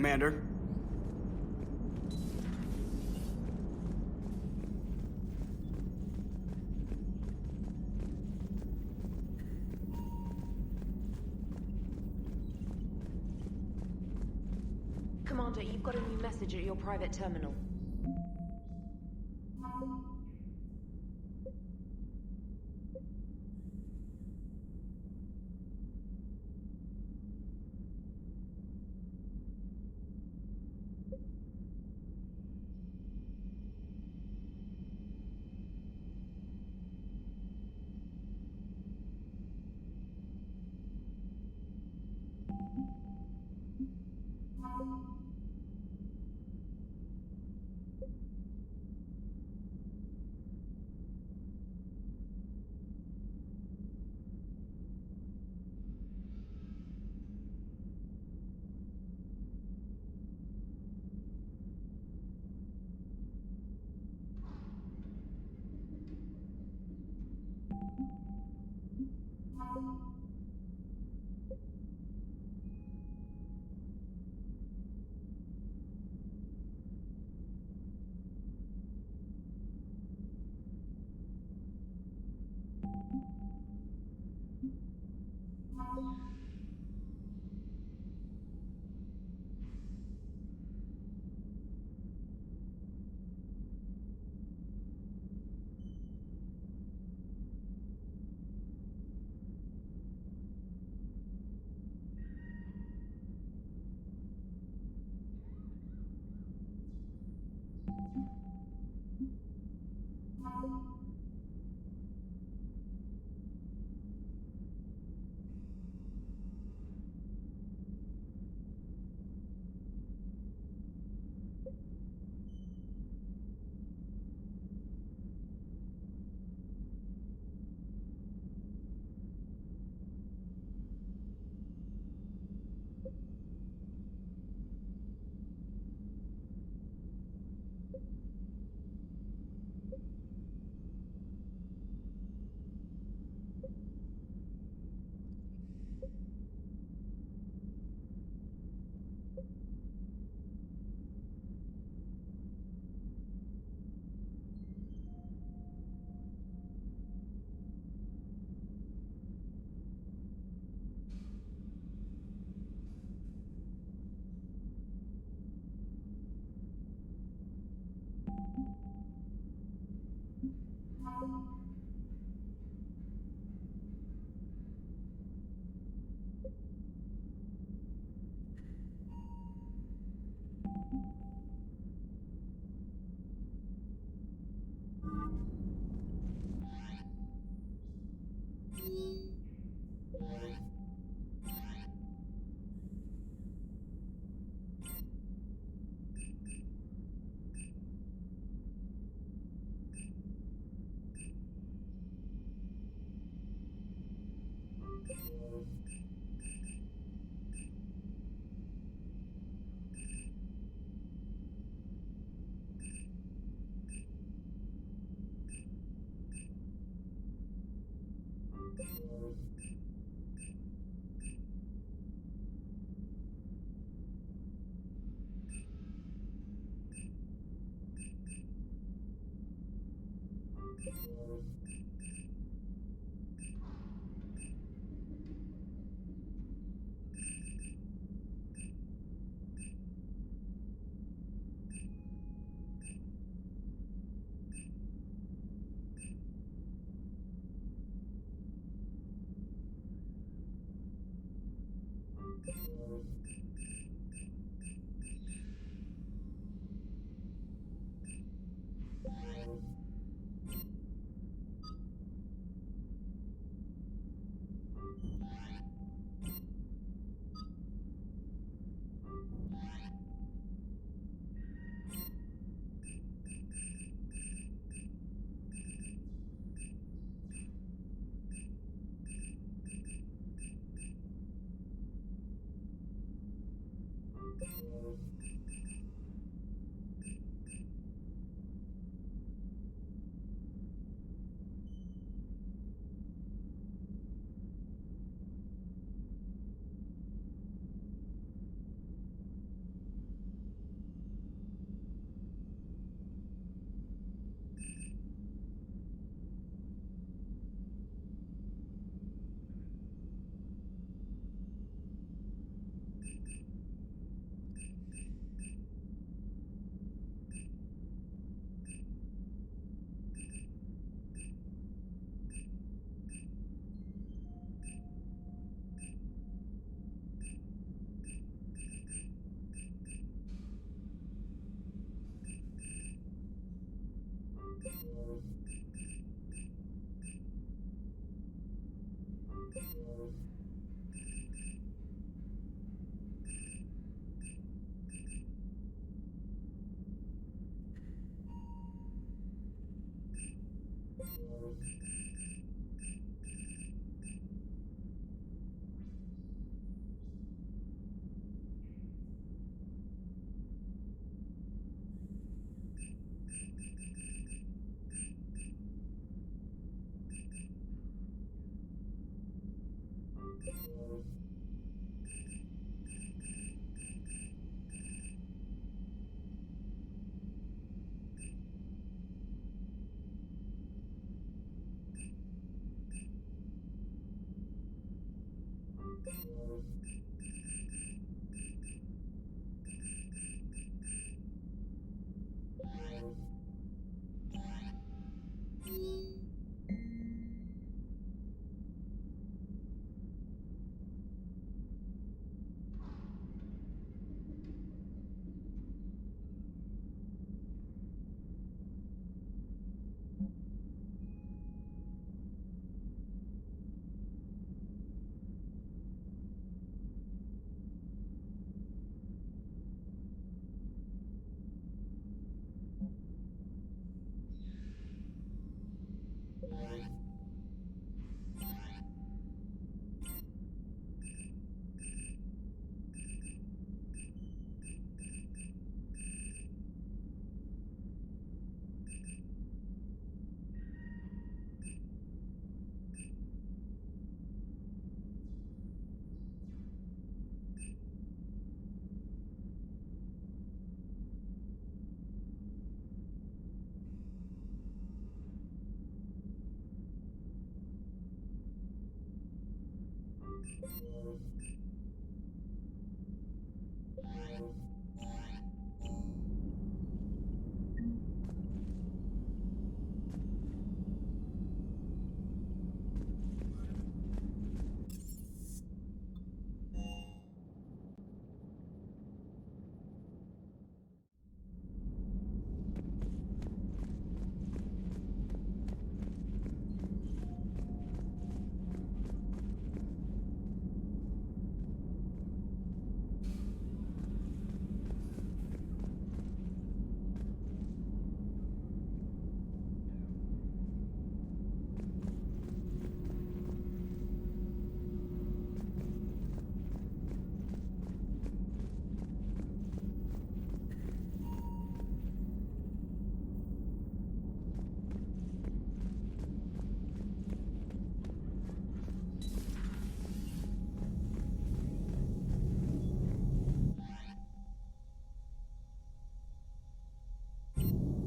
Commander. Commander, you've got a new message at your private terminal.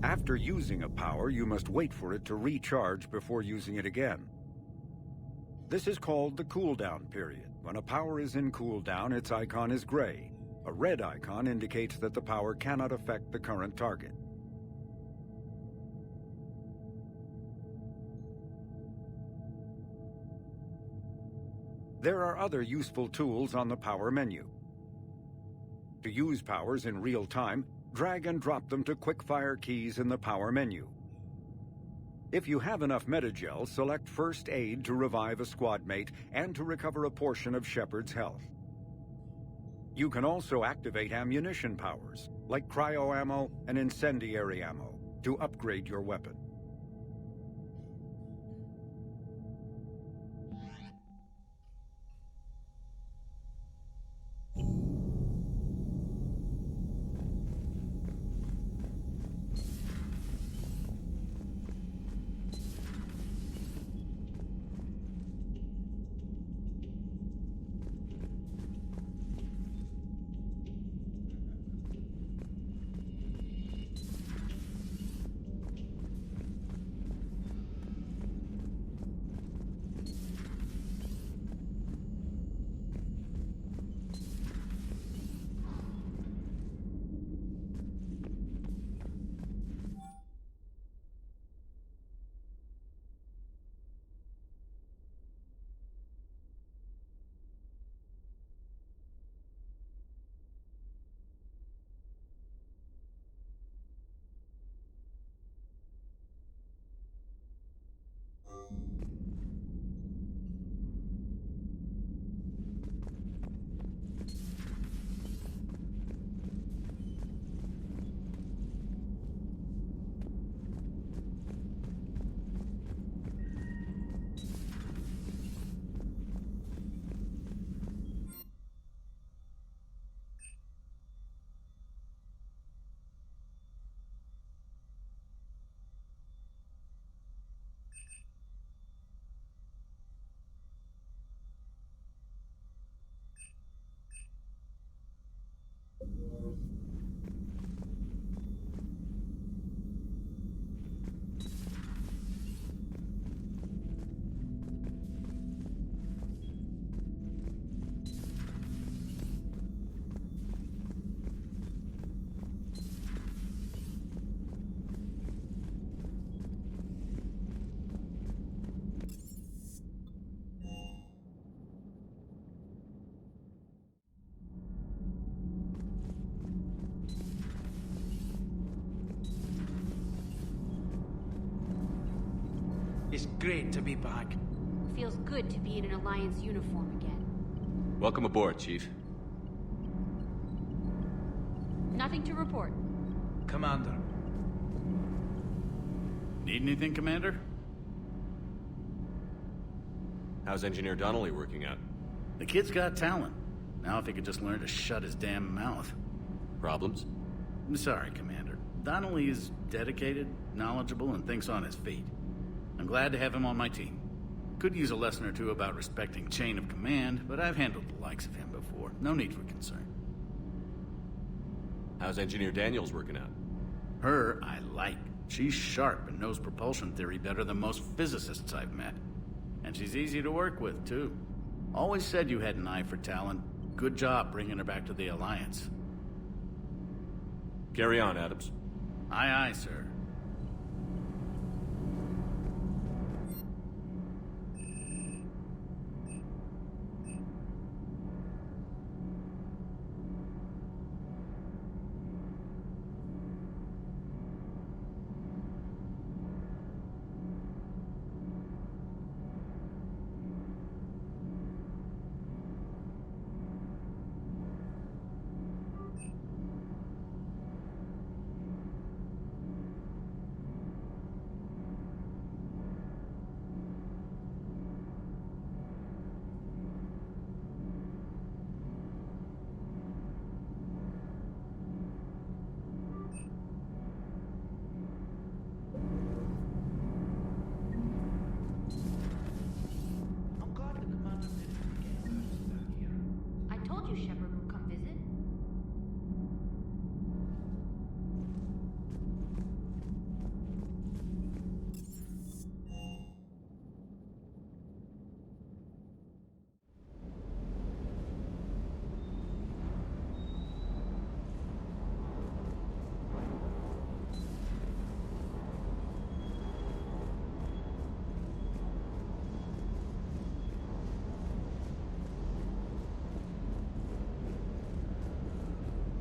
After using a power, you must wait for it to recharge before using it again. This is called the cooldown period. When a power is in cooldown, its icon is gray. A red icon indicates that the power cannot affect the current target. There are other useful tools on the power menu. To use powers in real time, drag and drop them to quick-fire keys in the power menu. If you have enough Metagel, select First Aid to revive a squad mate and to recover a portion of Shepard's health. You can also activate ammunition powers, like cryo ammo and incendiary ammo, to upgrade your weapon. It's great to be back. Feels good to be in an Alliance uniform again. Welcome aboard, Chief. Nothing to report. Commander. Need anything, Commander? How's Engineer Donnelly working out? The kid's got talent. Now if he could just learn to shut his damn mouth. Problems? I'm sorry, Commander. Donnelly is dedicated, knowledgeable, and thinks on his feet. I'm glad to have him on my team. Could use a lesson or two about respecting chain of command, but I've handled the likes of him before. No need for concern. How's Engineer Daniels working out? Her, I like. She's sharp and knows propulsion theory better than most physicists I've met. And she's easy to work with, too. Always said you had an eye for talent. Good job bringing her back to the Alliance. Carry on, Adams. Aye, aye, sir. I'm glad the commander didn't forget about us down here. I told you Shepard would come visit.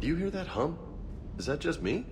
Do you hear that hum? Is that just me?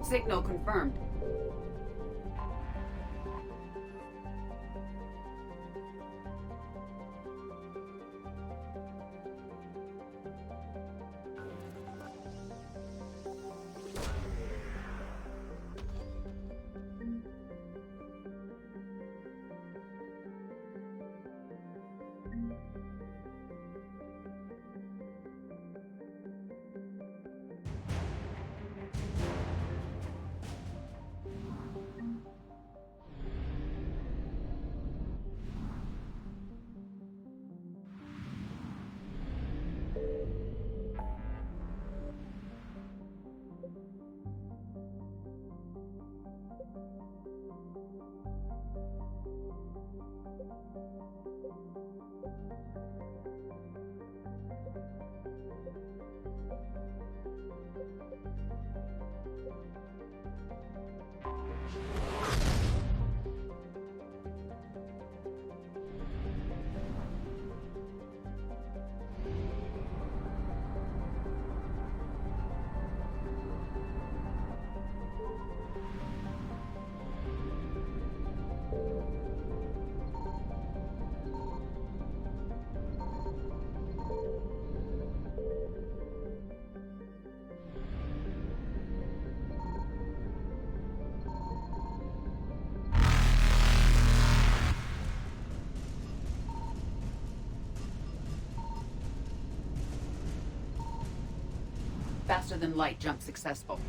Signal confirmed. Faster than light jump successful.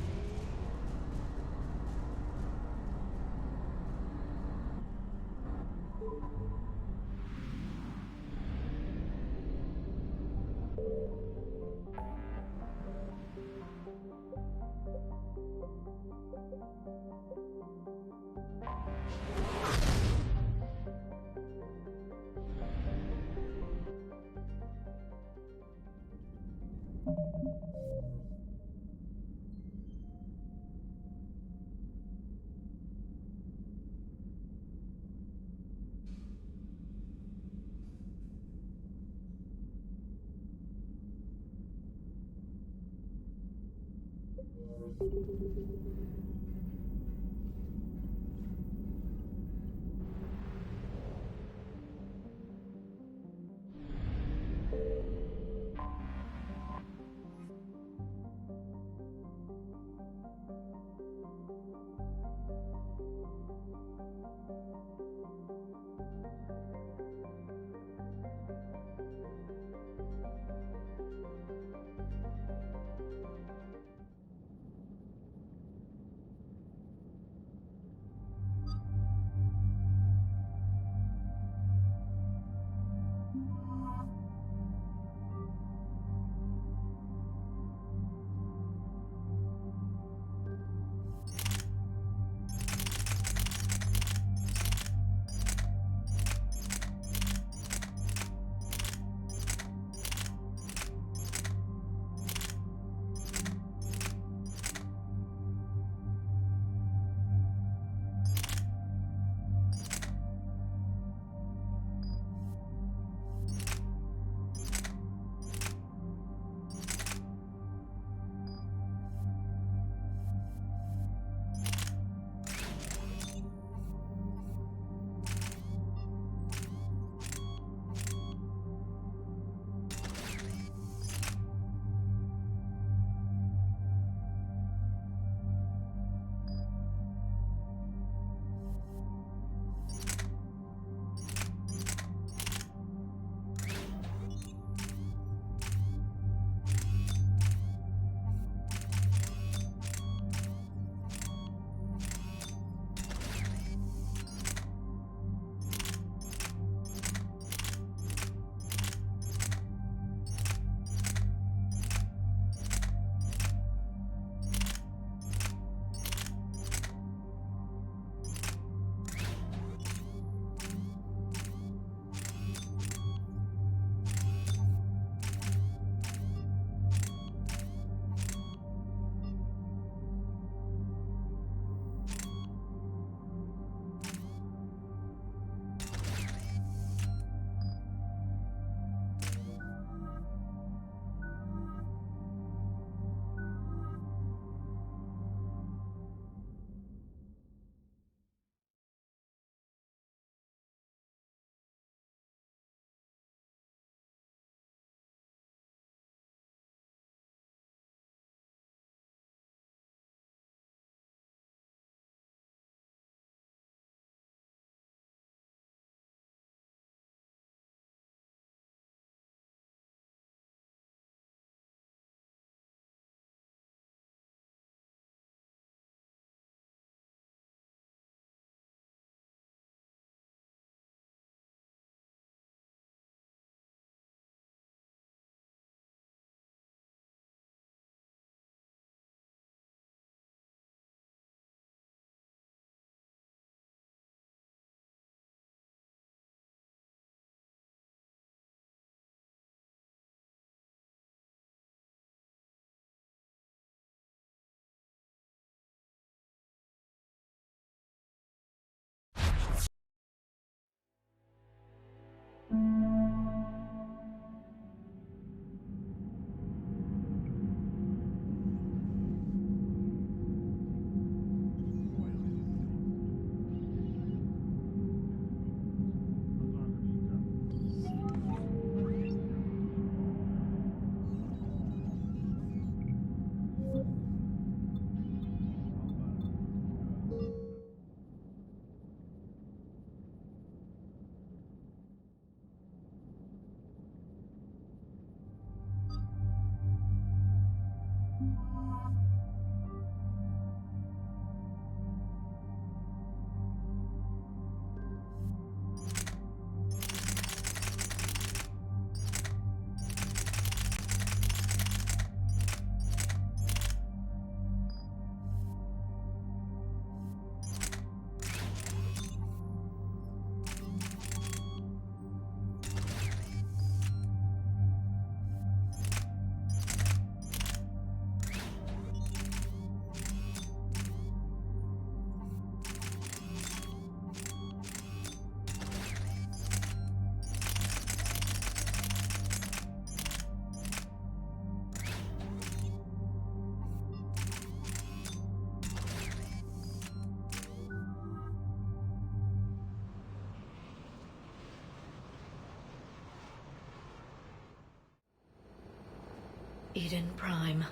Eden Prime.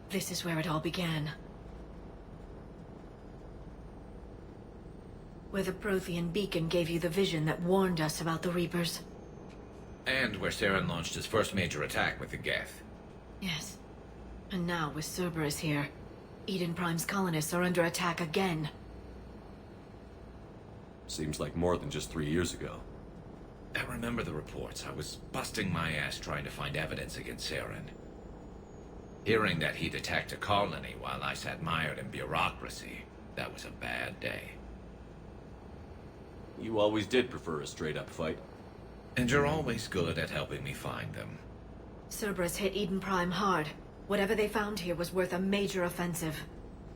This is where it all began. Where the Prothean beacon gave you the vision that warned us about the Reapers. And where Saren launched his first major attack with the Geth. Yes. And now, with Cerberus here, Eden Prime's colonists are under attack again. Seems like more than just 3 years ago. I remember the reports. I was busting my ass trying to find evidence against Saren. Hearing that he'd attacked a colony while I sat mired in bureaucracy, that was a bad day. You always did prefer a straight-up fight. And you're always good at helping me find them. Cerberus hit Eden Prime hard. Whatever they found here was worth a major offensive.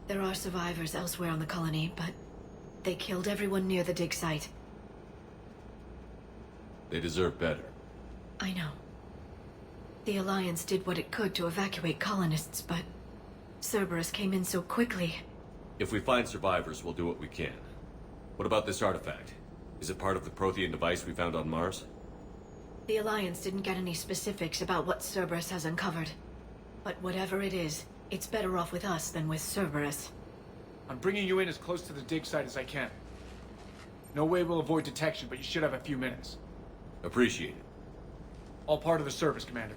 There are survivors elsewhere on the colony, but they killed everyone near the dig site. They deserve better. I know. The Alliance did what it could to evacuate colonists, but Cerberus came in so quickly. If we find survivors, we'll do what we can. What about this artifact? Is it part of the Prothean device we found on Mars? The Alliance didn't get any specifics about what Cerberus has uncovered. But whatever it is, it's better off with us than with Cerberus. I'm bringing you in as close to the dig site as I can. No way we'll avoid detection, but you should have a few minutes. Appreciate it. All part of the service, Commander.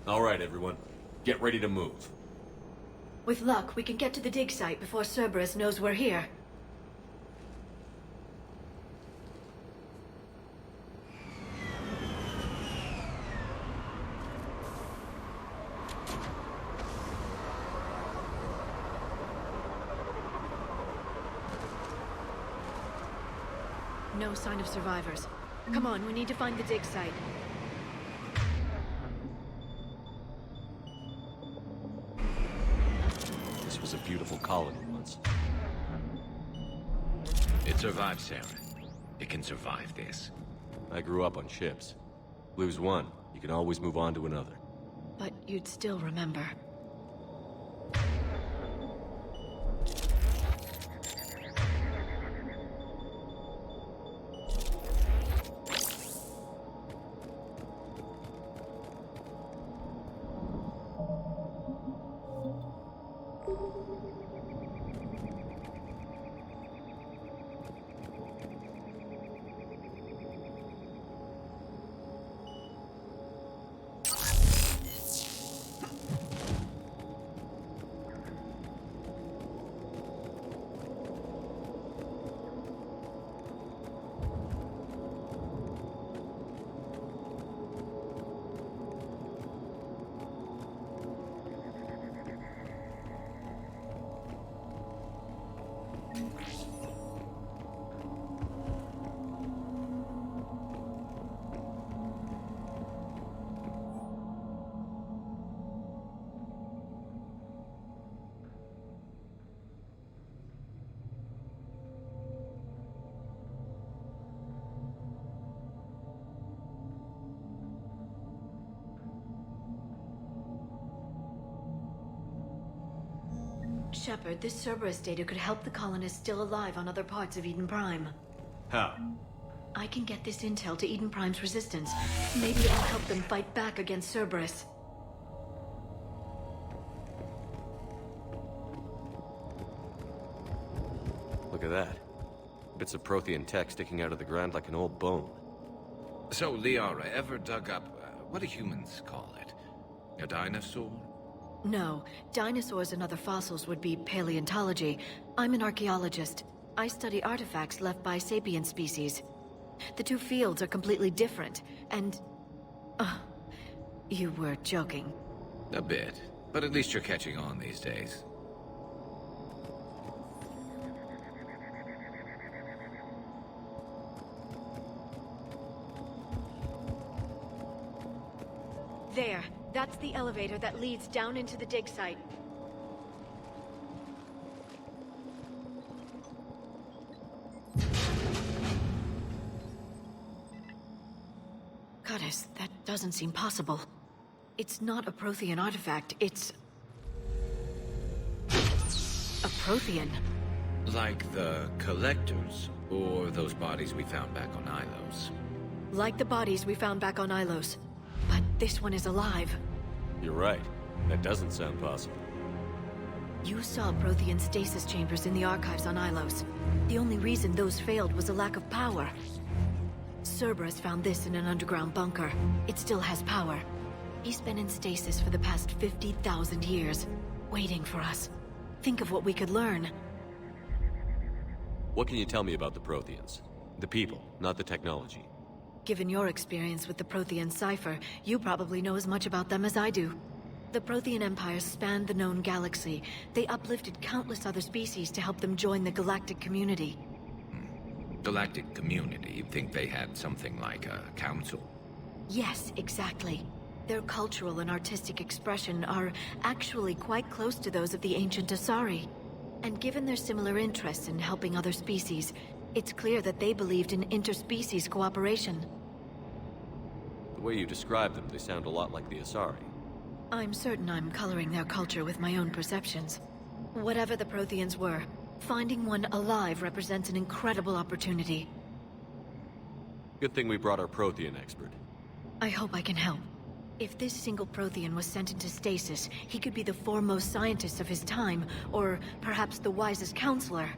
All right, everyone. Get ready to move. With luck, we can get to the dig site before Cerberus knows we're here. No sign of survivors. Come on, we need to find the dig site. This was a beautiful colony once. It survived Saren. It can survive this. I grew up on ships. Lose one, you can always move on to another. But you'd still remember. Shepard, this Cerberus data could help the colonists still alive on other parts of Eden Prime. How? I can get this intel to Eden Prime's resistance. Maybe it'll help them fight back against Cerberus. Look at that. Bits of Prothean tech sticking out of the ground like an old bone. So, Liara, ever dug up, what do humans call it? A dinosaur? No, dinosaurs and other fossils would be paleontology. I'm an archaeologist. I study artifacts left by sapient species. The two fields are completely different, and... you were joking. A bit. But at least you're catching on these days. There. That's the elevator that leads down into the dig site. Goddess, that doesn't seem possible. It's not a Prothean artifact, it's... a Prothean. Like the Collectors, or those bodies we found back on Ilos. Like the bodies we found back on Ilos. But this one is alive. You're right. That doesn't sound possible. You saw Prothean stasis chambers in the archives on Ilos. The only reason those failed was a lack of power. Cerberus found this in an underground bunker. It still has power. He's been in stasis for the past 50,000 years, waiting for us. Think of what we could learn. What can you tell me about the Protheans? The people, not the technology. Given your experience with the Prothean cipher, you probably know as much about them as I do. The Prothean Empire spanned the known galaxy. They uplifted countless other species to help them join the galactic community. Galactic community? You'd think they had something like a council? Yes, exactly. Their cultural and artistic expression are actually quite close to those of the ancient Asari. And given their similar interests in helping other species, it's clear that they believed in interspecies cooperation. The way you describe them, they sound a lot like the Asari. I'm certain I'm coloring their culture with my own perceptions. Whatever the Protheans were, finding one alive represents an incredible opportunity. Good thing we brought our Prothean expert. I hope I can help. If this single Prothean was sent into stasis, he could be the foremost scientist of his time, or perhaps the wisest counselor.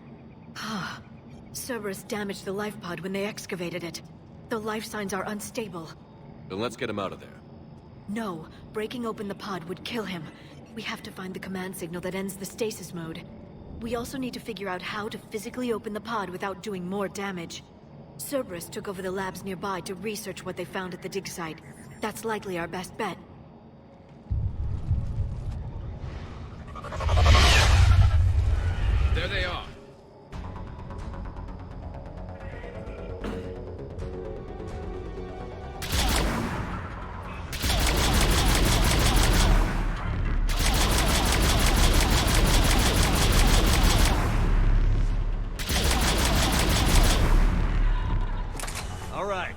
Cerberus damaged the life pod when they excavated it. The life signs are unstable. Then let's get him out of there. No, breaking open the pod would kill him. We have to find the command signal that ends the stasis mode. We also need to figure out how to physically open the pod without doing more damage. Cerberus took over the labs nearby to research what they found at the dig site. That's likely our best bet. There they are. All right.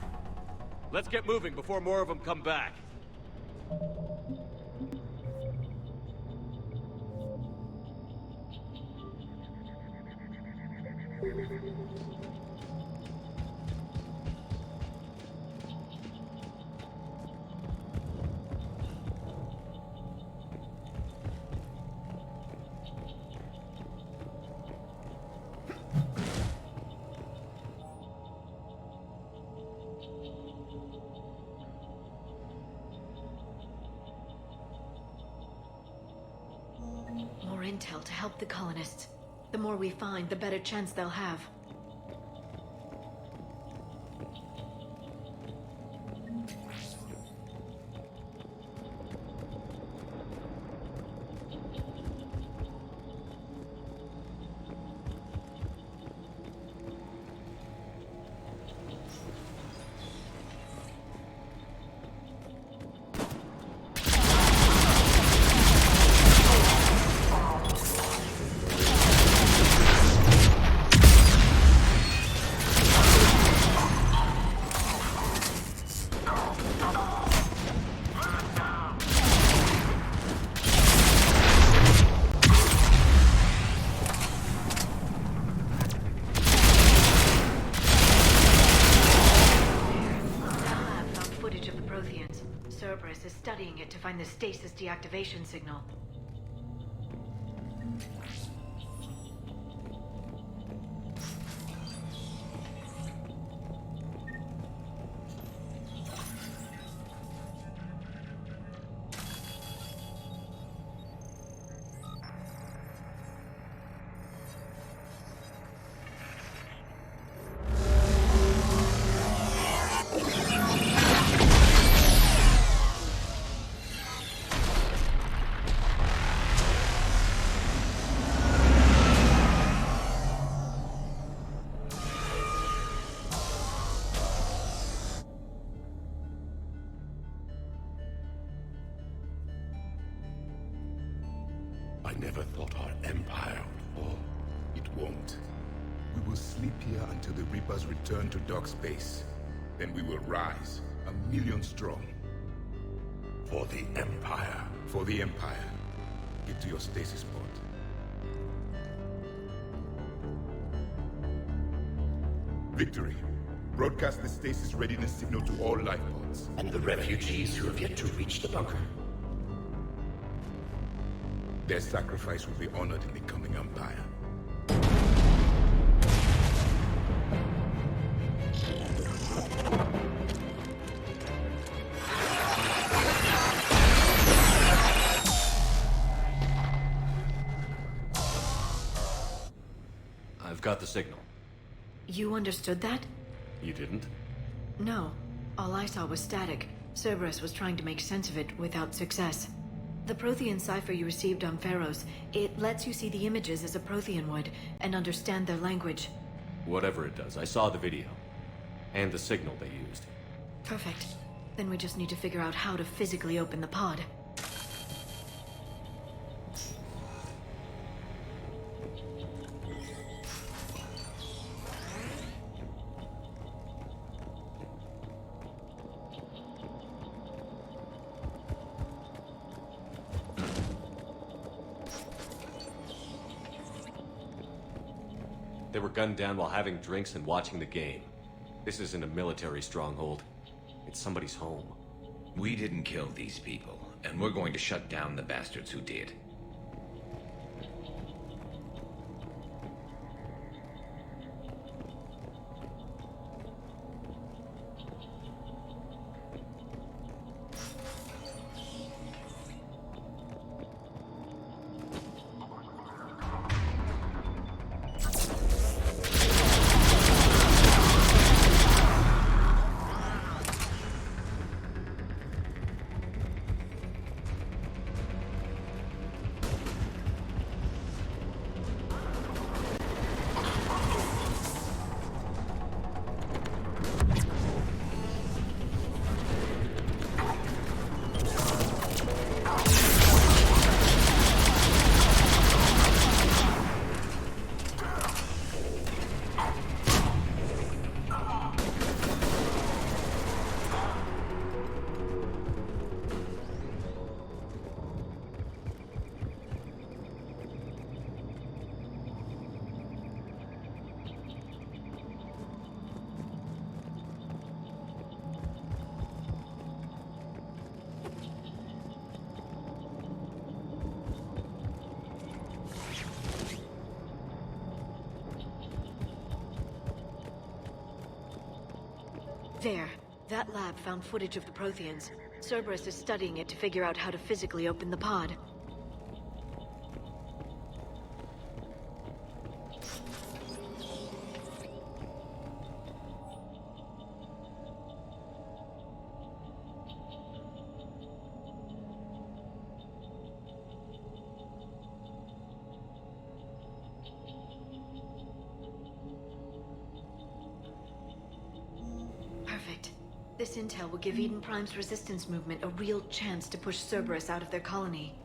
Let's get moving before more of them come back. More intel to help the colonists. The more we find, the better chance they'll have. Cerberus is studying it to find the stasis deactivation signal. I never thought our empire would fall. It won't. We will sleep here until the Reapers return to Dock Space. Then we will rise, 1,000,000 strong. For the Empire. For the Empire. Get to your stasis pod. Victory. Broadcast the stasis readiness signal to all life pods. And the refugees who have yet to reach the bunker. Their sacrifice will be honored in the coming Empire. I've got the signal. You understood that? You didn't? No. All I saw was static. Cerberus was trying to make sense of it without success. The Prothean cipher you received on Pharaohs, it lets you see the images as a Prothean would, and understand their language. Whatever it does, I saw the video. And the signal they used. Perfect. Then we just need to figure out how to physically open the pod. They were gunned down while having drinks and watching the game. This isn't a military stronghold. It's somebody's home. We didn't kill these people, and we're going to shut down the bastards who did. There. That lab found footage of the Protheans. Cerberus is studying it to figure out how to physically open the pod. This intel will give Eden Prime's resistance movement a real chance to push Cerberus out of their colony.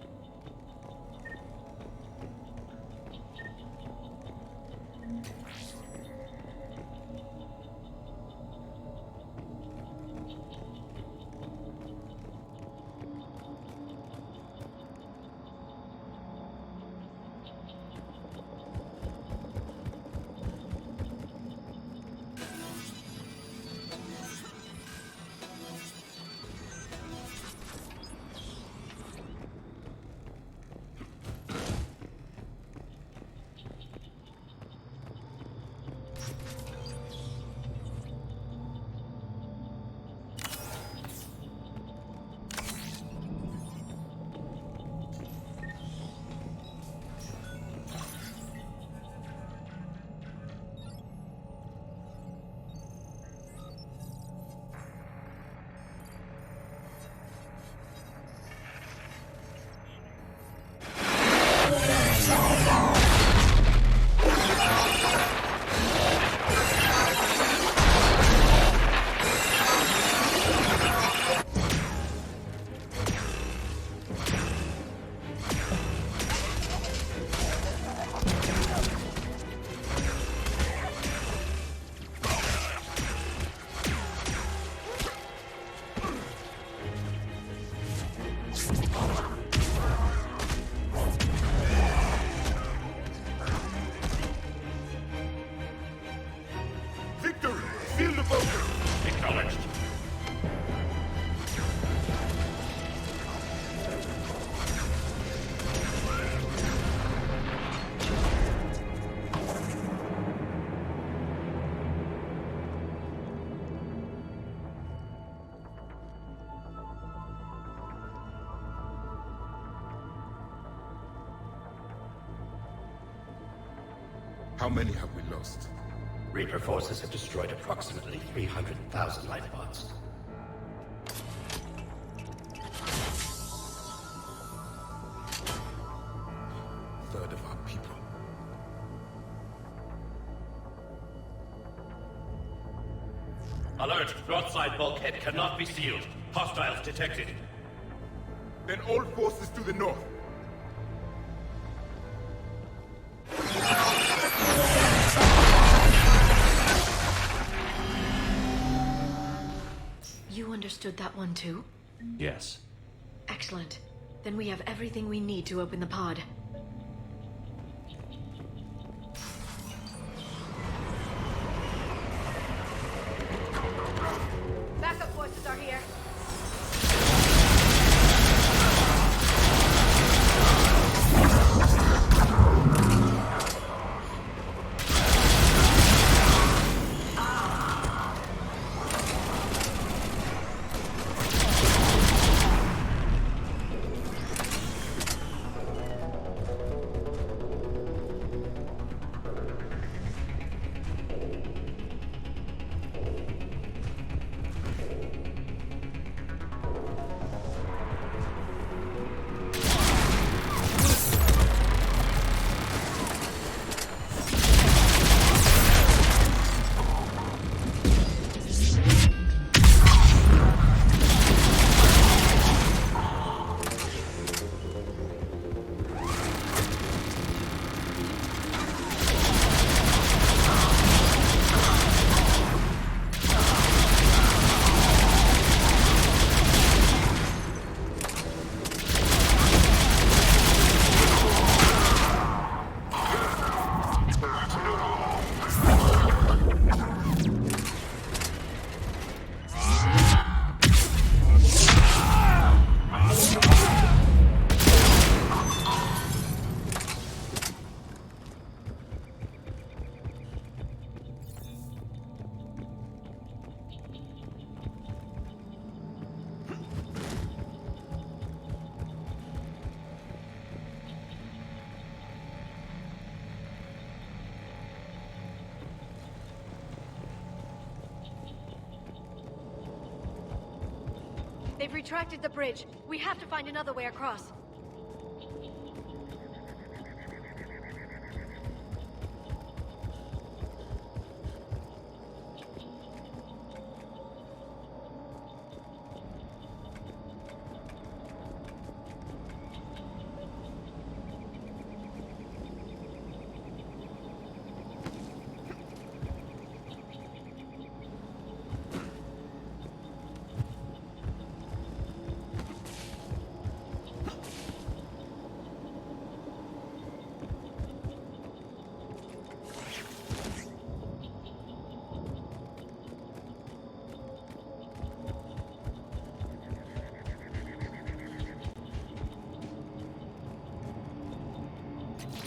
How many have we lost? Reaper forces have destroyed approximately 300,000 life pods. Third of our people. Alert! Broadside bulkhead cannot be sealed. Hostiles detected. Then all forces to the north. You understood that one too? Yes. Excellent. Then we have everything we need to open the pod. Backup forces are here. They've retracted the bridge. We have to find another way across.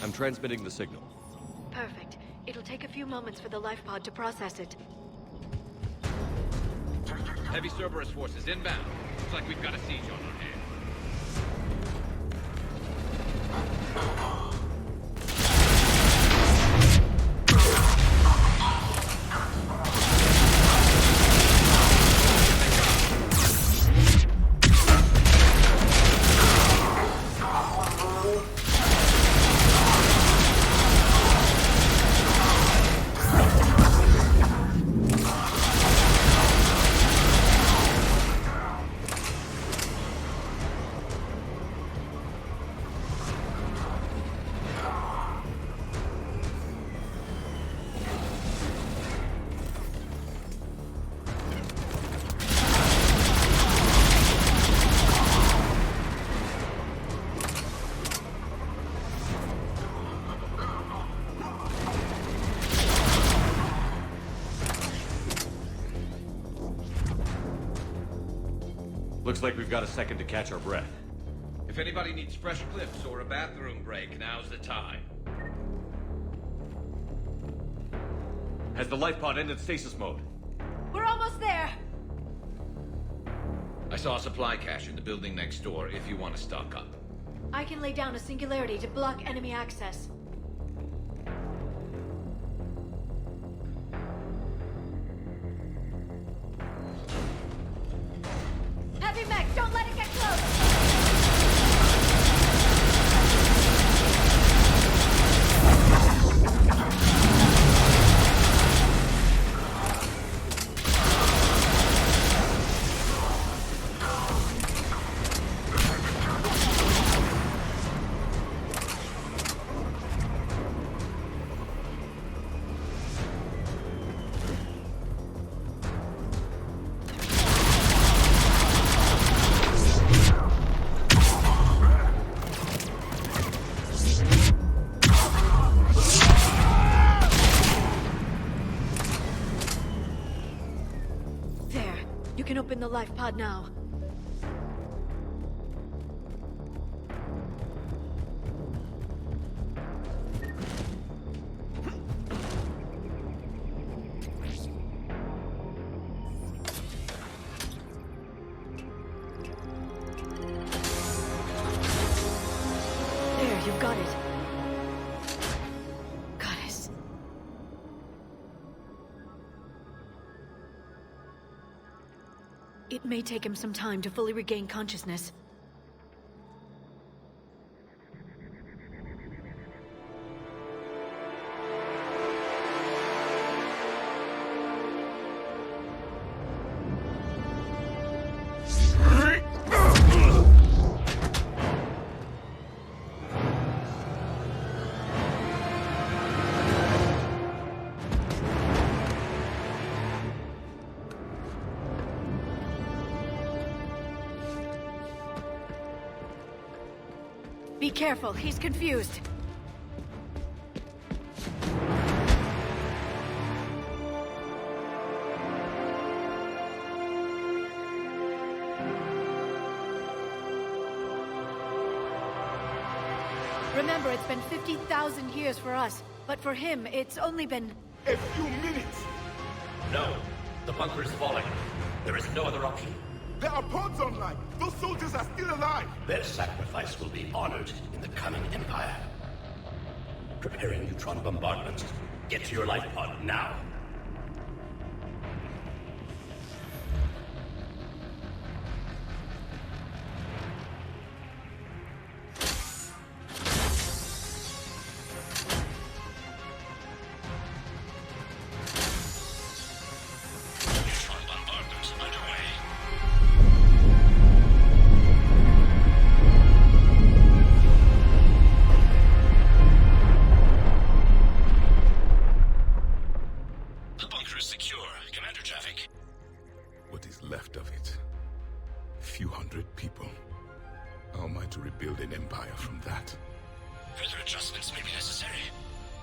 I'm transmitting the signal. Perfect. It'll take a few moments for the life pod to process it. Heavy Cerberus forces inbound. Looks like we've got a siege on our hands. Looks like we've got a second to catch our breath. If anybody needs fresh clips or a bathroom break, now's the time. Has the life pod ended stasis mode? We're almost there! I saw a supply cache in the building next door if you want to stock up. I can lay down a singularity to block enemy access. the life pod now. There, you've got it. Goddess. It may take him some time to fully regain consciousness. Be careful, he's confused. Remember, it's been 50,000 years for us, but for him, it's only been... A few minutes! No, the bunker is falling. There is no other option. There are pods online! Those soldiers are still alive! Their sacrifice will be honored in the coming Empire. Preparing neutron bombardment. Get to your life pod now. Neutron bombardment underway. The bunker is secure. Commander traffic. What is left of it? A few hundred people. How am I to rebuild an empire from that? Further adjustments may be necessary.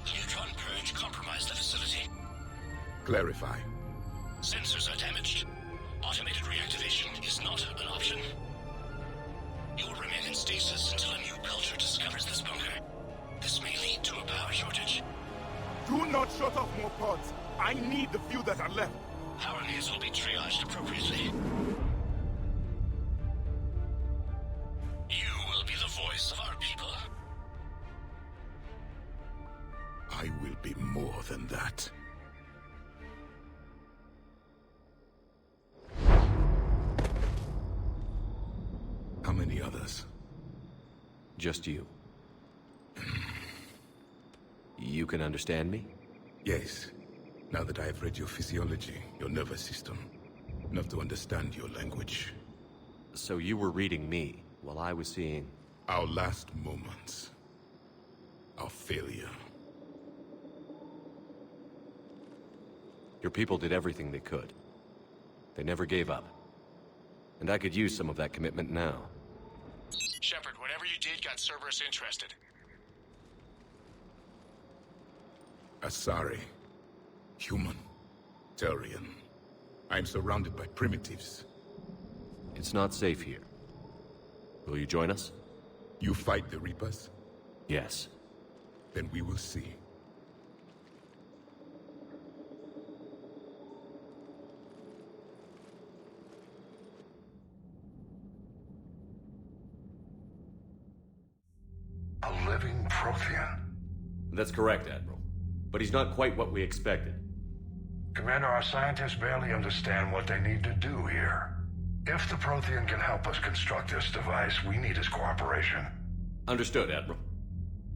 The neutron purge compromised the facility. Clarify. Sensors are damaged. Automated reactivation is not an option. You will remain in stasis until a new culture discovers this bunker. This may lead to a power shortage. Do not shut off more pods! I need the few that are left! Power needs will be triaged appropriately. You will be the voice of our people. I will be more than that. How many others? Just you. You can understand me? Yes. Now that I have read your physiology, your nervous system, enough to understand your language. So you were reading me, while I was seeing... Our last moments. Our failure. Your people did everything they could. They never gave up. And I could use some of that commitment now. Shepard, whatever you did got Cerberus interested. Asari. Human. Turian. I am surrounded by primitives. It's not safe here. Will you join us? You fight the Reapers? Yes. Then we will see. A living Prothean. That's correct, Admiral. But he's not quite what we expected. Commander, our scientists barely understand what they need to do here. If the Prothean can help us construct this device, we need his cooperation. Understood, Admiral.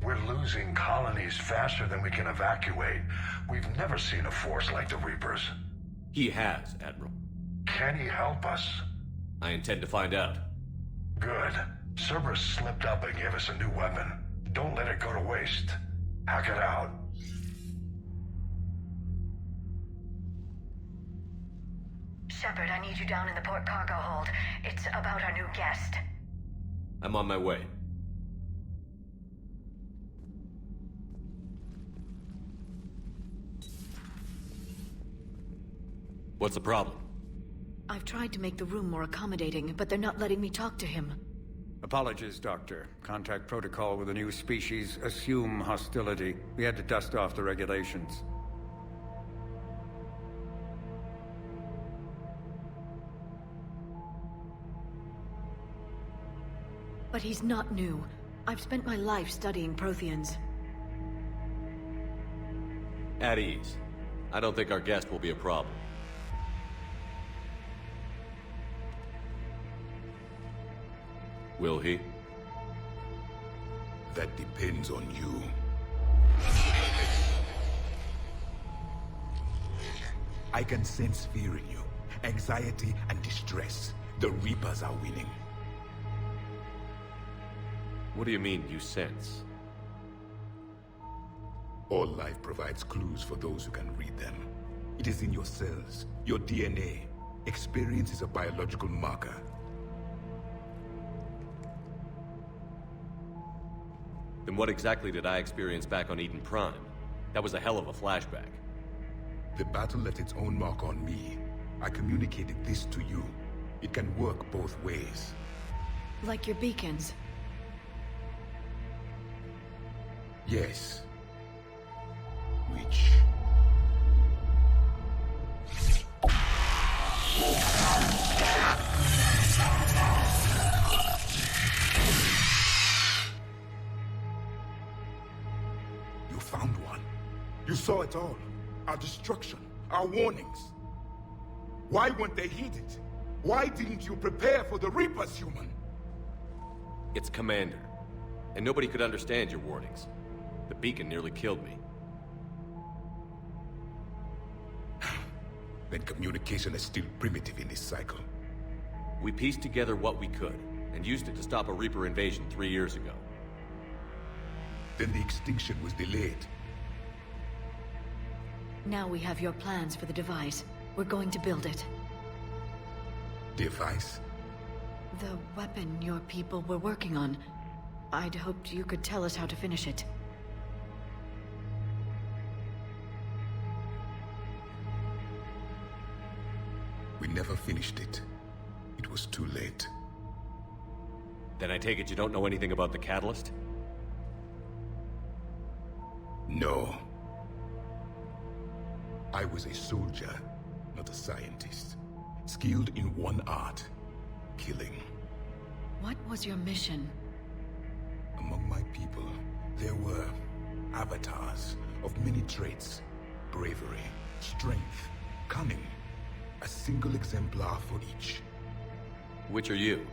We're losing colonies faster than we can evacuate. We've never seen a force like the Reapers. He has, Admiral. Can he help us? I intend to find out. Good. Cerberus slipped up and gave us a new weapon. Don't let it go to waste. Hack it out. Shepard, I need you down in the port cargo hold. It's about our new guest. I'm on my way. What's the problem? I've tried to make the room more accommodating, but they're not letting me talk to him. Apologies, Doctor. Contact protocol with a new species. Assume hostility. We had to dust off the regulations. But he's not new. I've spent my life studying Protheans. At ease. I don't think our guest will be a problem. Will he? That depends on you. I can sense fear in you, anxiety and distress. The Reapers are winning. What do you mean, you sense? All life provides clues for those who can read them. It is in your cells, your DNA. Experience is a biological marker. Then what exactly did I experience back on Eden Prime? That was a hell of a flashback. The battle left its own mark on me. I communicated this to you. It can work both ways. Like your beacons. Yes. Which... You found one. You saw it all. Our destruction, our warnings. Why weren't they heeded? Why didn't you prepare for the Reapers, human? It's Commander. And nobody could understand your warnings. The beacon nearly killed me. Then communication is still primitive in this cycle. We pieced together what we could, and used it to stop a Reaper invasion 3 years ago. Then the extinction was delayed. Now we have your plans for the device. We're going to build it. Device? The weapon your people were working on. I'd hoped you could tell us how to finish it. We never finished it. It was too late. Then I take it you don't know anything about the catalyst? No. I was a soldier, not a scientist. Skilled in one art, killing. What was your mission? Among my people, there were avatars of many traits. Bravery, strength, cunning. A single exemplar for each. Which are you?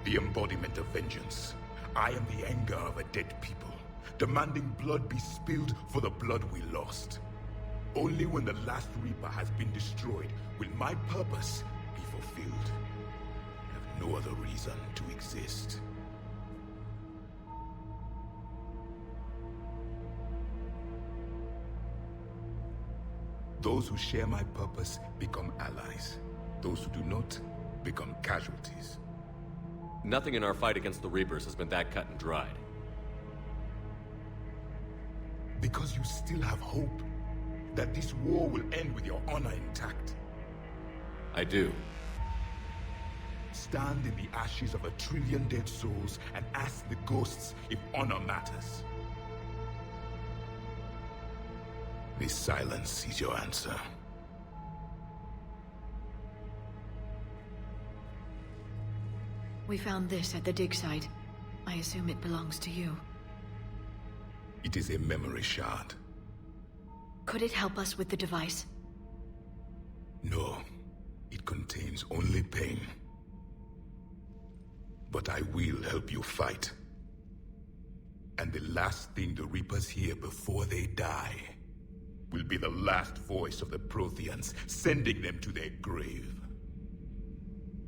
The embodiment of vengeance. I am the anger of a dead people, demanding blood be spilled for the blood we lost. Only when the last Reaper has been destroyed will my purpose be fulfilled. I have no other reason to exist. Those who share my purpose become allies. Those who do not become casualties. Nothing in our fight against the Reapers has been that cut and dried. Because you still have hope that this war will end with your honor intact. I do. Stand in the ashes of 1 trillion dead souls and ask the ghosts if honor matters. This silence is your answer. We found this at the dig site. I assume it belongs to you. It is a memory shard. Could it help us with the device? No. It contains only pain. But I will help you fight. And the last thing the Reapers hear before they die will be the last voice of the Protheans, sending them to their grave.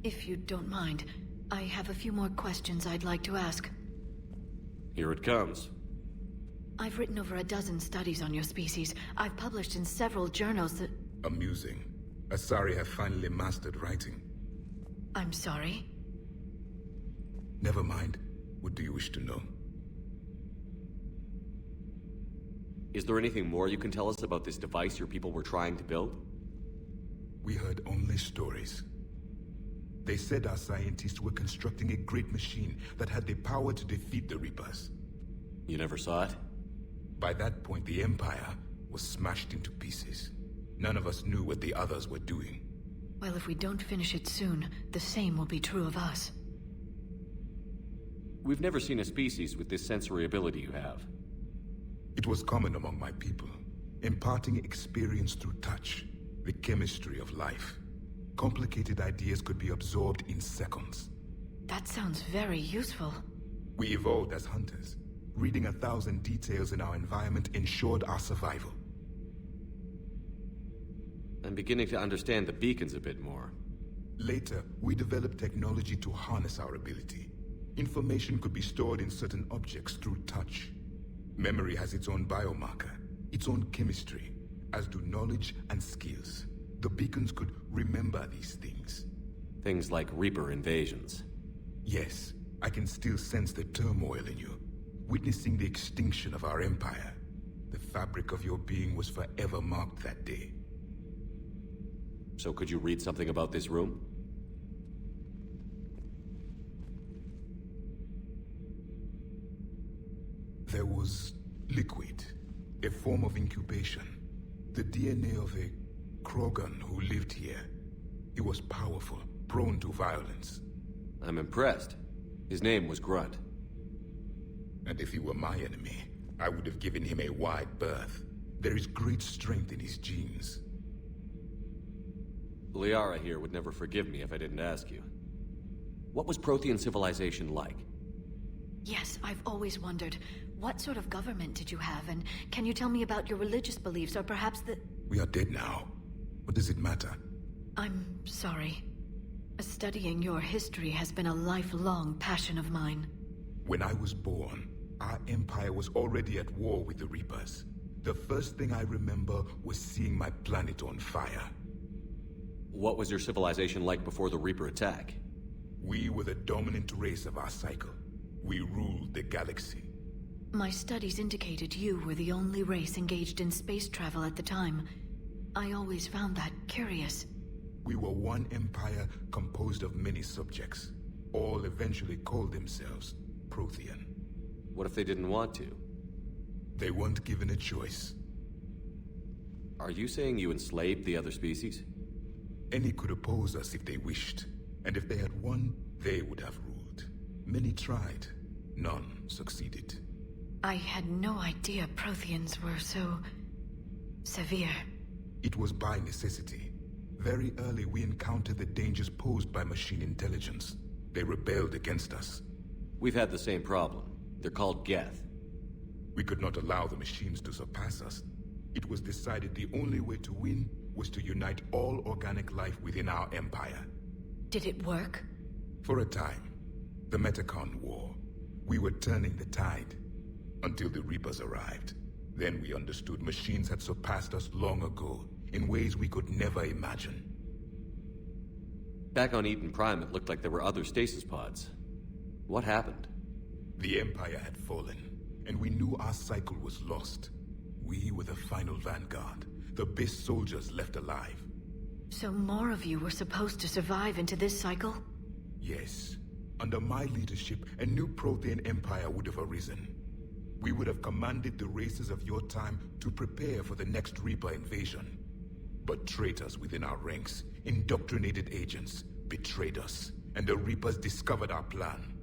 If you don't mind, I have a few more questions I'd like to ask. Here it comes. I've written over a dozen studies on your species. I've published in several journals that... Amusing. Asari have finally mastered writing. I'm sorry? Never mind. What do you wish to know? Is there anything more you can tell us about this device your people were trying to build? We heard only stories. They said our scientists were constructing a great machine that had the power to defeat the Reapers. You never saw it? By that point, the Empire was smashed into pieces. None of us knew what the others were doing. Well, if we don't finish it soon, the same will be true of us. We've never seen a species with this sensory ability you have. It was common among my people, imparting experience through touch, the chemistry of life. Complicated ideas could be absorbed in seconds. That sounds very useful. We evolved as hunters. Reading 1,000 details in our environment ensured our survival. I'm beginning to understand the beacons a bit more. Later, we developed technology to harness our ability. Information could be stored in certain objects through touch. Memory has its own biomarker, its own chemistry, as do knowledge and skills. The beacons could remember these things. Things like Reaper invasions. Yes, I can still sense the turmoil in you. Witnessing the extinction of our empire. The fabric of your being was forever marked that day. So could you read something about this room? There was liquid, a form of incubation. The DNA of a Krogan who lived here. He was powerful, prone to violence. I'm impressed. His name was Grunt. And if he were my enemy, I would have given him a wide berth. There is great strength in his genes. Liara here would never forgive me if I didn't ask you. What was Prothean civilization like? Yes, I've always wondered, what sort of government did you have, and can you tell me about your religious beliefs, or perhaps the... We are dead now. What does it matter? I'm sorry. Studying your history has been a lifelong passion of mine. When I was born, our empire was already at war with the Reapers. The first thing I remember was seeing my planet on fire. What was your civilization like before the Reaper attack? We were the dominant race of our cycle. We ruled the galaxy. My studies indicated you were the only race engaged in space travel at the time. I always found that curious. We were one empire composed of many subjects. All eventually called themselves Prothean. What if they didn't want to? They weren't given a choice. Are you saying you enslaved the other species? Any could oppose us if they wished. And if they had won, they would have ruled. Many tried. None succeeded. I had no idea Protheans were so... severe. It was by necessity. Very early we encountered the dangers posed by machine intelligence. They rebelled against us. We've had the same problem. They're called Geth. We could not allow the machines to surpass us. It was decided the only way to win was to unite all organic life within our empire. Did it work? For a time. The Metacon War. We were turning the tide. Until the Reapers arrived. Then we understood machines had surpassed us long ago, in ways we could never imagine. Back on Eden Prime, it looked like there were other stasis pods. What happened? The Empire had fallen, and we knew our cycle was lost. We were the final vanguard, the best soldiers left alive. So more of you were supposed to survive into this cycle? Yes. Under my leadership, a new Prothean Empire would have arisen. We would have commanded the races of your time to prepare for the next Reaper invasion. But traitors within our ranks, indoctrinated agents, betrayed us, and the Reapers discovered our plan.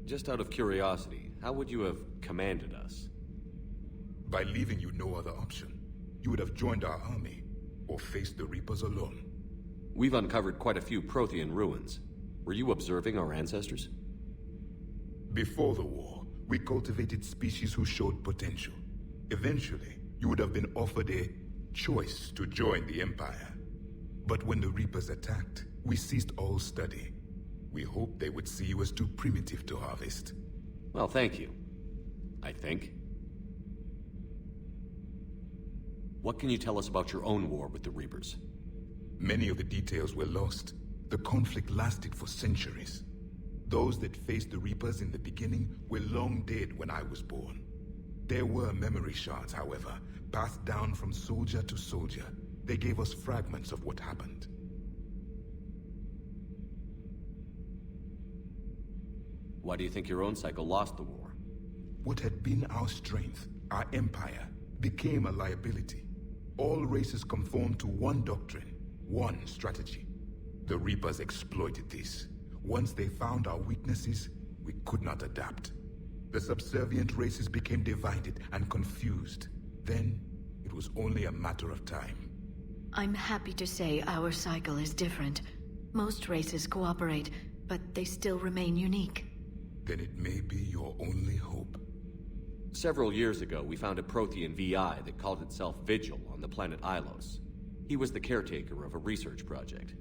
Just out of curiosity, how would you have commanded us? By leaving you no other option. You would have joined our army, or faced the Reapers alone. We've uncovered quite a few Prothean ruins. Were you observing our ancestors? Before the war, we cultivated species who showed potential. Eventually, you would have been offered a choice to join the Empire. But when the Reapers attacked, we ceased all study. We hoped they would see you as too primitive to harvest. Well, thank you. I think. What can you tell us about your own war with the Reapers? Many of the details were lost. The conflict lasted for centuries. Those that faced the Reapers in the beginning were long dead when I was born. There were memory shards, however, passed down from soldier to soldier. They gave us fragments of what happened. Why do you think your own cycle lost the war? What had been our strength, our empire, became a liability. All races conformed to one doctrine, one strategy. The Reapers exploited this. Once they found our weaknesses, we could not adapt. The subservient races became divided and confused. Then, it was only a matter of time. I'm happy to say our cycle is different. Most races cooperate, but they still remain unique. Then it may be your only hope. Several years ago, we found a Prothean VI that called itself Vigil on the planet Ilos. He was the caretaker of a research project.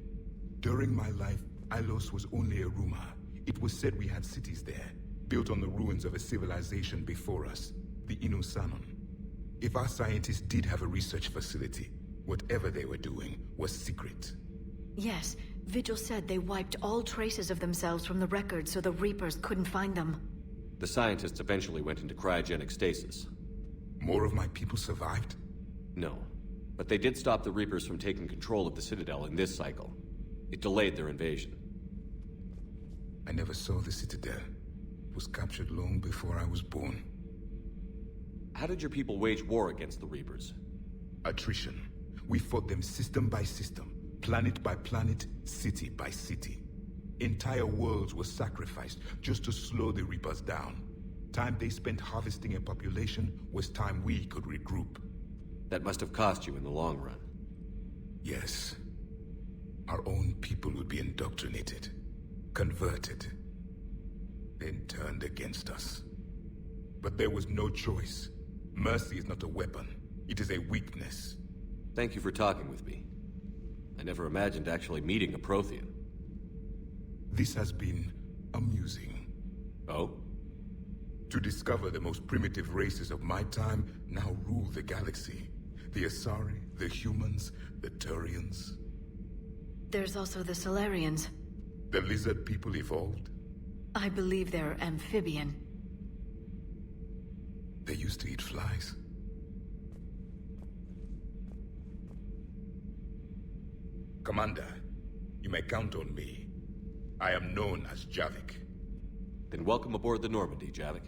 During my life, Ilos was only a rumor. It was said we had cities there, built on the ruins of a civilization before us, the Inusanon. If our scientists did have a research facility, whatever they were doing was secret. Yes, Vigil said they wiped all traces of themselves from the records so the Reapers couldn't find them. The scientists eventually went into cryogenic stasis. More of my people survived? No, but they did stop the Reapers from taking control of the Citadel in this cycle. It delayed their invasion. I never saw the Citadel. It was captured long before I was born. How did your people wage war against the Reapers? Attrition. We fought them system by system, planet by planet, city by city. Entire worlds were sacrificed just to slow the Reapers down. Time they spent harvesting a population was time we could regroup. That must have cost you in the long run. Yes. Our own people would be indoctrinated, converted, then turned against us. But there was no choice. Mercy is not a weapon. It is a weakness. Thank you for talking with me. I never imagined actually meeting a Prothean. This has been amusing. Oh? To discover the most primitive races of my time now rule the galaxy. The Asari, the humans, the Turians. There's also the Solarians. The lizard people evolved? I believe they're amphibian. They used to eat flies. Commander, you may count on me. I am known as Javik. Then welcome aboard the Normandy, Javik.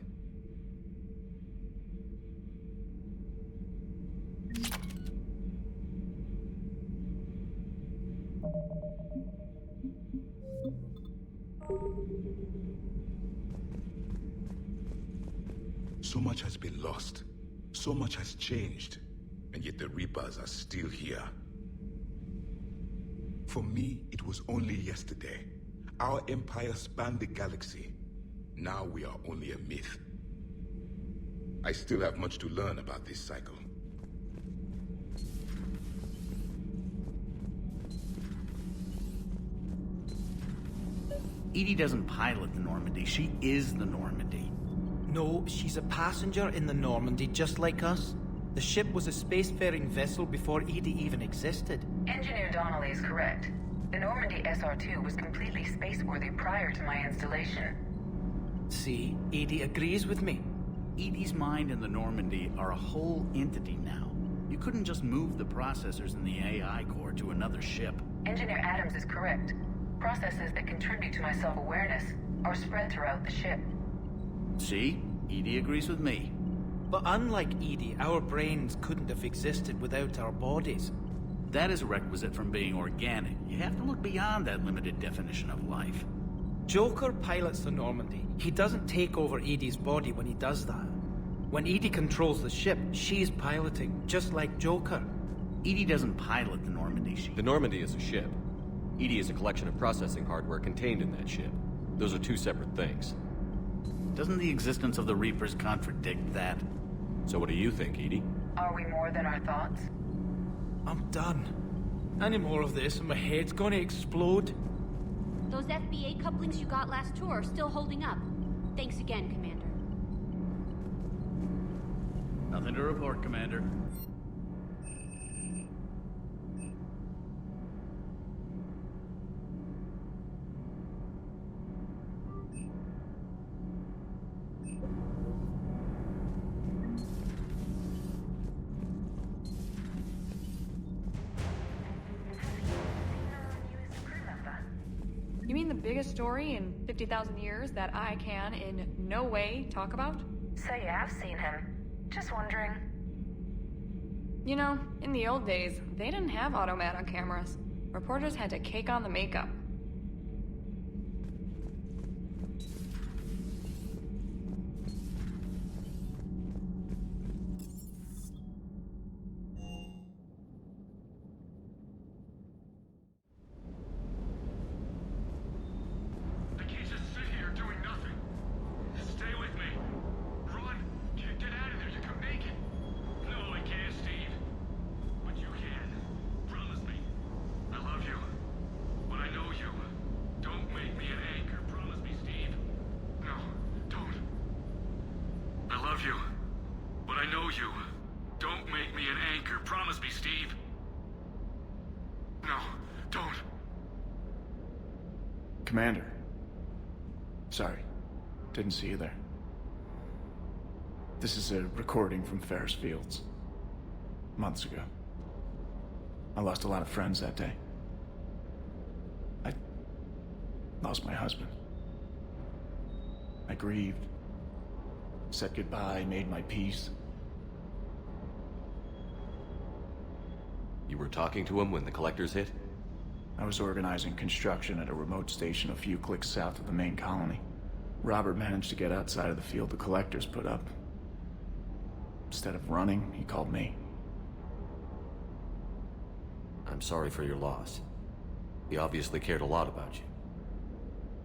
So much has been lost. So much has changed. And yet the Reapers are still here. For me, it was only yesterday. Our empire spanned the galaxy. Now we are only a myth. I still have much to learn about this cycle. EDI doesn't pilot the Normandy. She is the Normandy. No, she's a passenger in the Normandy, just like us. The ship was a spacefaring vessel before EDI even existed. Engineer Donnelly is correct. The Normandy SR-2 was completely spaceworthy prior to my installation. See, EDI agrees with me. EDI's mind and the Normandy are a whole entity now. You couldn't just move the processors in the AI core to another ship. Engineer Adams is correct. Processes that contribute to my self-awareness are spread throughout the ship. See? EDI agrees with me. But unlike EDI, our brains couldn't have existed without our bodies. That is a requisite from being organic. You have to look beyond that limited definition of life. Joker pilots the Normandy. He doesn't take over EDI's body when he does that. When EDI controls the ship, she's piloting, just like Joker. EDI doesn't pilot the Normandy. The Normandy is a ship. EDI is a collection of processing hardware contained in that ship. Those are two separate things. Doesn't the existence of the Reapers contradict that? So what do you think, EDI? Are we more than our thoughts? I'm done. Any more of this and my head's gonna explode. Those FBA couplings you got last tour are still holding up. Thanks again, Commander. Nothing to report, Commander. biggest story in 50,000 years that I can in no way talk about? So you have seen him. Just wondering. You know, in the old days, they didn't have automat cameras. Reporters had to cake on the makeup. Commander. Sorry, didn't see you there. This is a recording from Ferris Fields. Months ago. I lost a lot of friends that day. I lost my husband. I grieved, said goodbye, made my peace. You were talking to him when the collectors hit? I was organizing construction at a remote station a few clicks south of the main colony. Robert managed to get outside of the field the collectors put up. Instead of running, he called me. I'm sorry for your loss. He obviously cared a lot about you.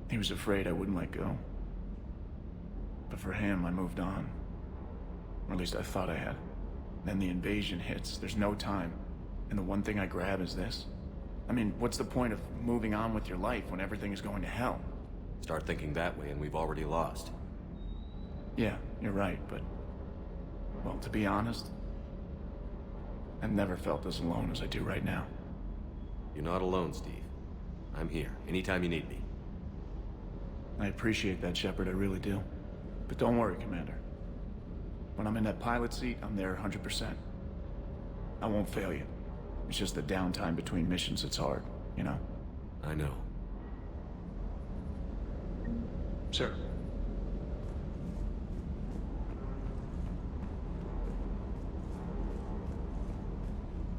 He was afraid I wouldn't let go. But for him, I moved on. Or at least I thought I had. Then the invasion hits, there's no time. And the one thing I grab is this. I mean, what's the point of moving on with your life when everything is going to hell? Start thinking that way and we've already lost. Yeah, you're right, but... well, to be honest, I've never felt as alone as I do right now. You're not alone, Steve. I'm here, anytime you need me. I appreciate that, Shepard, I really do. But don't worry, Commander. When I'm in that pilot seat, I'm there 100%. I won't fail you. It's just the downtime between missions that's hard, you know? I know. Sir.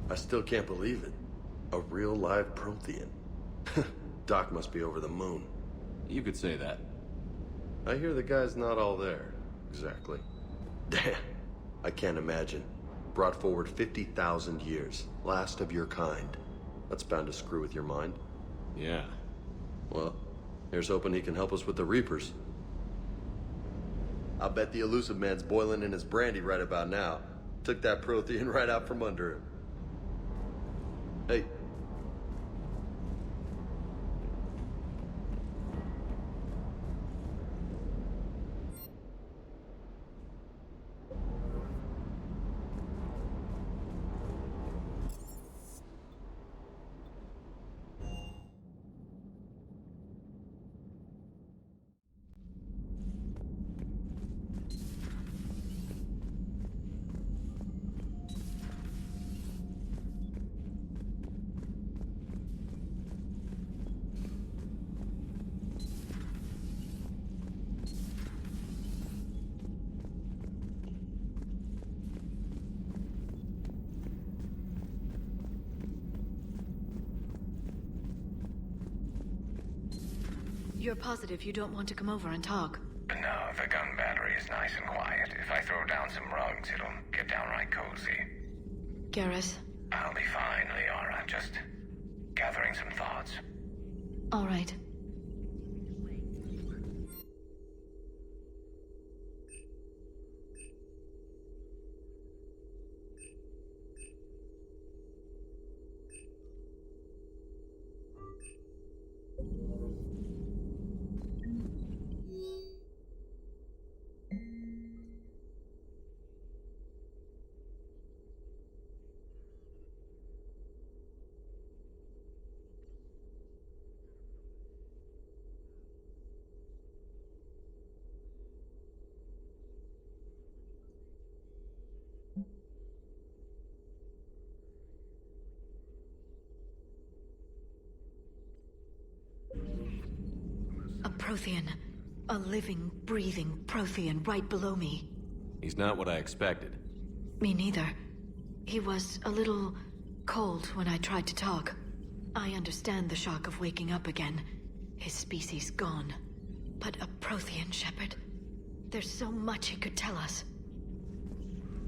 I still can't believe it. A real live Prothean. Doc must be over the moon. You could say that. I hear the guy's not all there. Exactly. Damn. I can't imagine. Brought forward 50,000 years. Last of your kind. That's bound to screw with your mind. Yeah. Well, here's hoping he can help us with the Reapers. I'll bet the Elusive Man's boiling in his brandy right about now. Took that Prothean right out from under him. Hey. You're positive you don't want to come over and talk? No, the gun battery is nice and quiet. If I throw down some rugs, it'll get downright cozy. Garrus? I'll be fine, Liara. Just gathering some thoughts. All right. Prothean. A living, breathing Prothean right below me. He's not what I expected. Me neither. He was a little cold when I tried to talk. I understand the shock of waking up again. His species gone. But a Prothean, Shepard. There's so much he could tell us.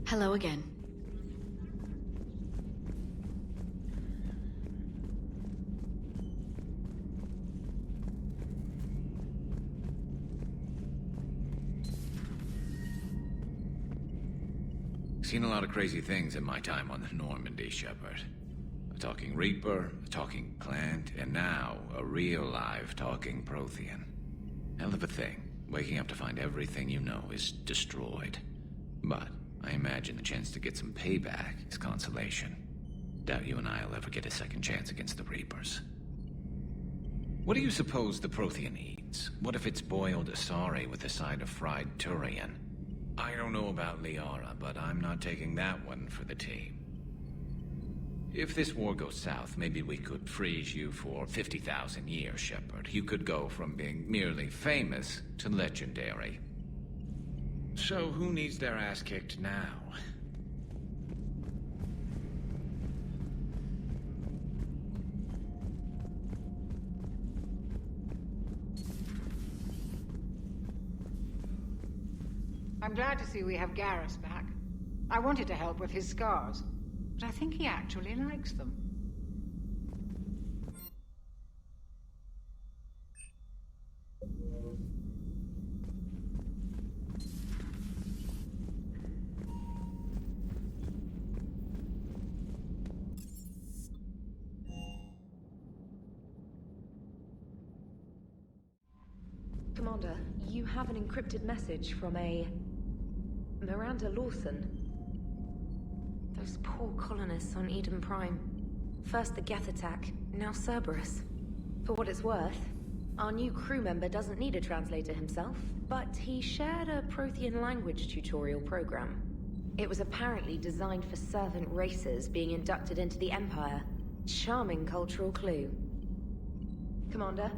Hello again. Seen a lot of crazy things in my time on the Normandy, Shepard. A talking Reaper, a talking plant, and now a real live talking Prothean. Hell of a thing, waking up to find everything you know is destroyed. But I imagine the chance to get some payback is consolation. Doubt you and I'll ever get a second chance against the Reapers. What do you suppose the Prothean eats? What if it's boiled Asari with a side of fried Turian? I don't know about Liara, but I'm not taking that one for the team. If this war goes south, maybe we could freeze you for 50,000 years, Shepard. You could go from being merely famous to legendary. So who needs their ass kicked now? I'm glad to see we have Garrus back. I wanted to help with his scars, but I think he actually likes them. Commander, you have an encrypted message from a Miranda Lawson. Those poor colonists on Eden Prime. First the Geth attack, now Cerberus. For what it's worth, our new crew member doesn't need a translator himself, but he shared a Prothean language tutorial program. It was apparently designed for servant races being inducted into the Empire. Charming cultural clue. Commander?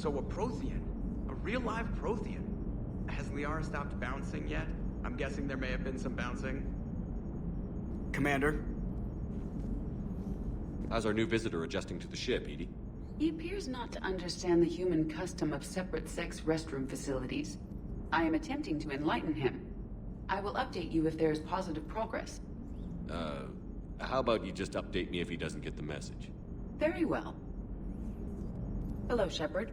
So a Prothean? A real live Prothean? Has Liara stopped bouncing yet? I'm guessing there may have been some bouncing. Commander? How's our new visitor adjusting to the ship, Edie? He appears not to understand the human custom of separate-sex restroom facilities. I am attempting to enlighten him. I will update you if there is positive progress. How about you just update me if he doesn't get the message? Very well. Hello, Shepard.